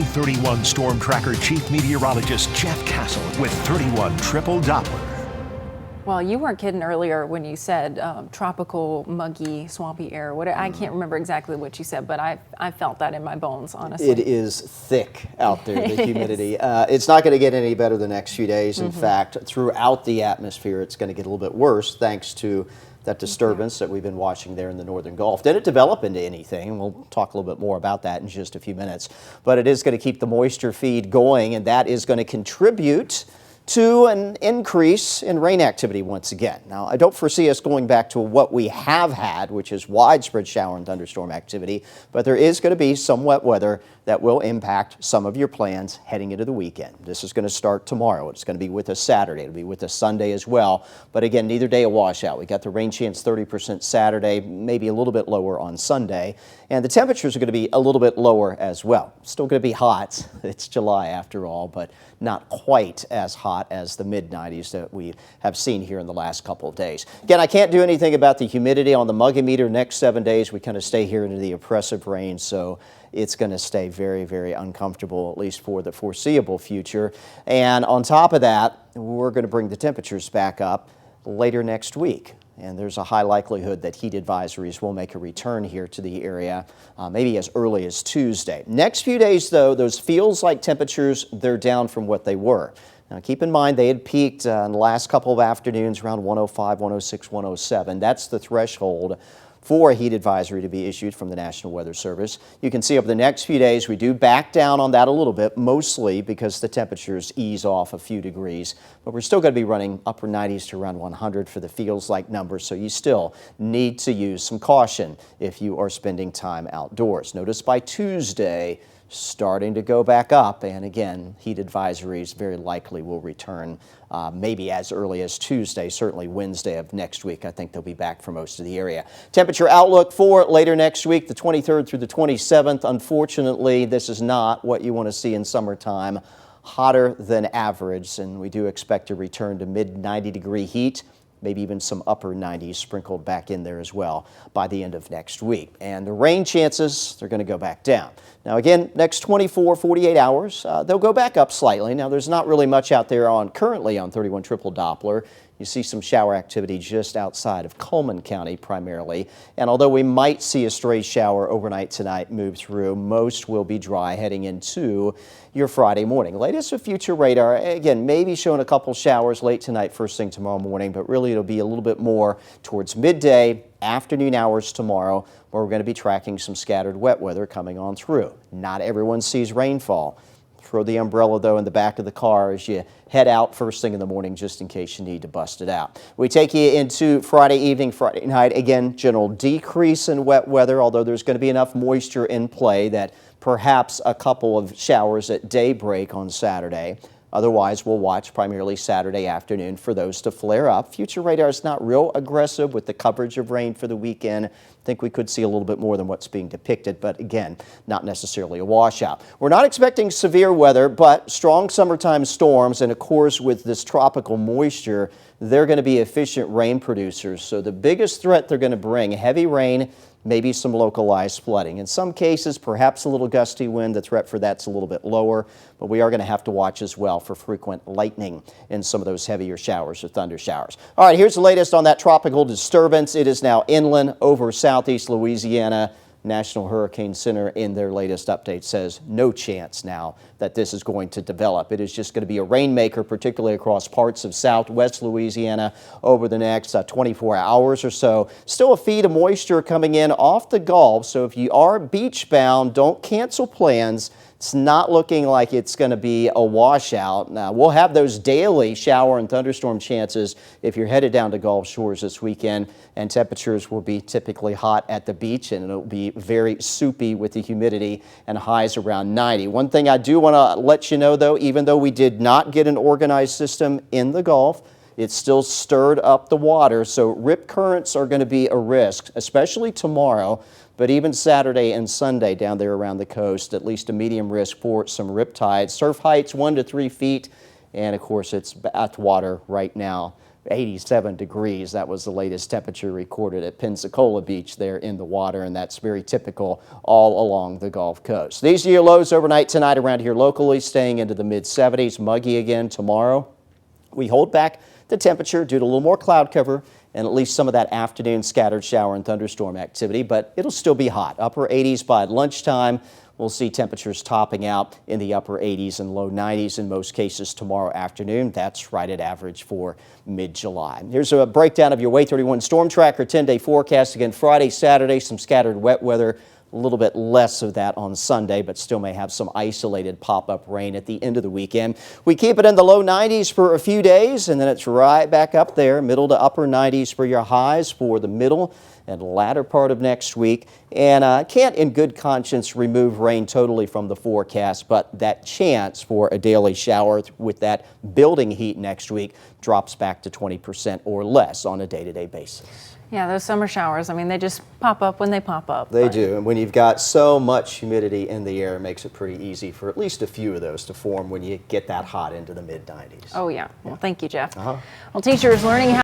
31 Storm Tracker Chief Meteorologist Jeff Castle with 31 Triple Doppler. Well, you weren't kidding earlier when you said tropical, muggy, swampy air. I can't remember exactly what you said, but I felt that in my bones, honestly. It is thick out there, the humidity. It's not going to get any better the next few days. In fact, throughout the atmosphere, it's going to get a little bit worse thanks to that disturbance that we've been watching there in the northern Gulf. Did it develop into anything? We'll talk a little bit more about that in just a few minutes. But it is going to keep the moisture feed going, and that is going to contribute to an increase in rain activity once again. Now, I don't foresee us going back to what we have had, which is widespread shower and thunderstorm activity, but there is going to be some wet weather that will impact some of your plans heading into the weekend. This is going to start tomorrow. It's going to be with us Saturday. It'll be with us Sunday as well. But again, neither day a washout. We got the rain chance 30% Saturday, maybe a little bit lower on Sunday. And the temperatures are going to be a little bit lower as well. Still going to be hot. It's July after all, but not quite as hot as the mid-90s that we have seen here in the last couple of days. Again, I can't do anything about the humidity on the muggimeter. Next 7 days, we kind of stay here into the oppressive rain, so it's going to stay very, very uncomfortable, at least for the foreseeable future. And on top of that, we're going to bring the temperatures back up later next week. And there's a high likelihood that heat advisories will make a return here to the area, maybe as early as Tuesday. Next few days, though, those feels-like temperatures, they're down from what they were. Now, keep in mind, they had peaked in the last couple of afternoons around 105, 106, 107. That's the threshold for a heat advisory to be issued from the National Weather Service. You can see over the next few days, we do back down on that a little bit, mostly because the temperatures ease off a few degrees, but we're still going to be running upper 90s to around 100 for the feels-like numbers, so you still need to use some caution if you are spending time outdoors. Notice by Tuesday, starting to go back up, and again, heat advisories very likely will return maybe as early as Tuesday, certainly Wednesday of next week. I think they'll be back for most of the area. Temperature outlook for later next week, the 23rd through the 27th. Unfortunately, this is not what you want to see in summertime. Hotter than average, and we do expect a return to mid-90-degree heat, maybe even some upper 90s sprinkled back in there as well by the end of next week. And the rain chances, they're going to go back down. Now again, next 24, 48 hours, they'll go back up slightly. Now there's not really much out there currently on 31 Triple Doppler. You see some shower activity just outside of Coleman County primarily. And although we might see a stray shower overnight tonight move through, most will be dry heading into your Friday morning. Latest with future radar, again, maybe showing a couple showers late tonight, first thing tomorrow morning, but really it'll be a little bit more towards midday, afternoon hours tomorrow, where we're going to be tracking some scattered wet weather coming on through. Not everyone sees rainfall. Throw the umbrella, though, in the back of the car as you head out first thing in the morning, just in case you need to bust it out. We take you into Friday evening, Friday night. Again, general decrease in wet weather, although there's going to be enough moisture in play that perhaps a couple of showers at daybreak on Saturday. Otherwise, we'll watch primarily Saturday afternoon for those to flare up. Future radar is not real aggressive with the coverage of rain for the weekend. I think we could see a little bit more than what's being depicted, but again, not necessarily a washout. We're not expecting severe weather, but strong summertime storms, and of course with this tropical moisture, they're going to be efficient rain producers. So the biggest threat they're going to bring, heavy rain, maybe some localized flooding. In some cases, perhaps a little gusty wind. The threat for that's a little bit lower, but we are going to have to watch as well for frequent lightning in some of those heavier showers or thunder showers. All right, here's the latest on that tropical disturbance. It is now inland over southeast Louisiana. National Hurricane Center in their latest update says no chance now that this is going to develop. It is just going to be a rainmaker, particularly across parts of southwest Louisiana over the next 24 hours or so. Still a feed of moisture coming in off the Gulf, so if you are beach bound, don't cancel plans. It's not looking like it's going to be a washout. Now, we'll have those daily shower and thunderstorm chances if you're headed down to Gulf Shores this weekend, and temperatures will be typically hot at the beach, and it'll be very soupy with the humidity and highs around 90. One thing I do want to let you know, though, even though we did not get an organized system in the Gulf, it still stirred up the water, so rip currents are going to be a risk, especially tomorrow. But even Saturday and Sunday down there around the coast, at least a medium risk for some riptides. Surf heights 1 to 3 feet, and of course it's at water right now 87 degrees. That was the latest temperature recorded at Pensacola Beach there in the water, and that's very typical all along the Gulf Coast. These are your lows overnight tonight around here locally, staying into the mid-70s. Muggy again tomorrow. We hold back the temperature due to a little more cloud cover and at least some of that afternoon scattered shower and thunderstorm activity, but it'll still be hot. Upper 80s by lunchtime. We'll see temperatures topping out in the upper 80s and low 90s in most cases tomorrow afternoon. That's right at average for mid-July. Here's a breakdown of your Way 31 Storm Tracker 10-day forecast. Again, Friday, Saturday, some scattered wet weather. A little bit less of that on Sunday, but still may have some isolated pop-up rain at the end of the weekend. We keep it in the low 90s for a few days, and then it's right back up there, middle to upper 90s for your highs for the middle and latter part of next week. And can't in good conscience remove rain totally from the forecast, but that chance for a daily shower with that building heat next week drops back to 20% or less on a day-to-day basis. Yeah, those summer showers, I mean, they just pop up when they pop up. They do, and when you've got so much humidity in the air, it makes it pretty easy for at least a few of those to form when you get that hot into the mid-90s. Oh, yeah. Well, thank you, Jeff. Well, teachers learning how